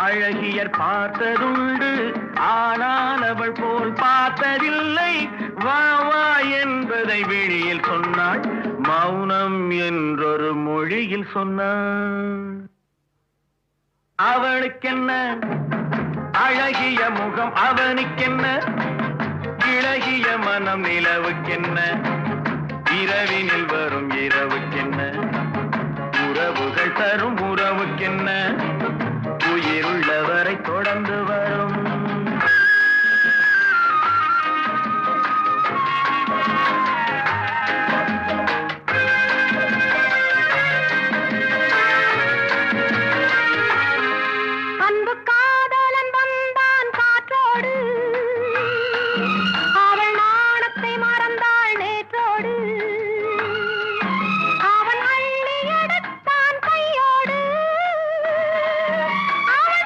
அழகியர் பார்த்ததுண்டு, ஆனால் அவள் போல் பார்த்ததில்லை. வா வா என்பதை வெளியில் சொன்னாள், மௌனம் என்றொரு மொழியில் சொன்னாள். அவளுக்கென்ன அழகிய முகம், அவனுக்கென்ன இளகிய மனம், நிலவுக்கென்ன இரவினில் வரும் இரவுக்கென்ன, உறவுகள் தரும் உறவுக்கென்ன.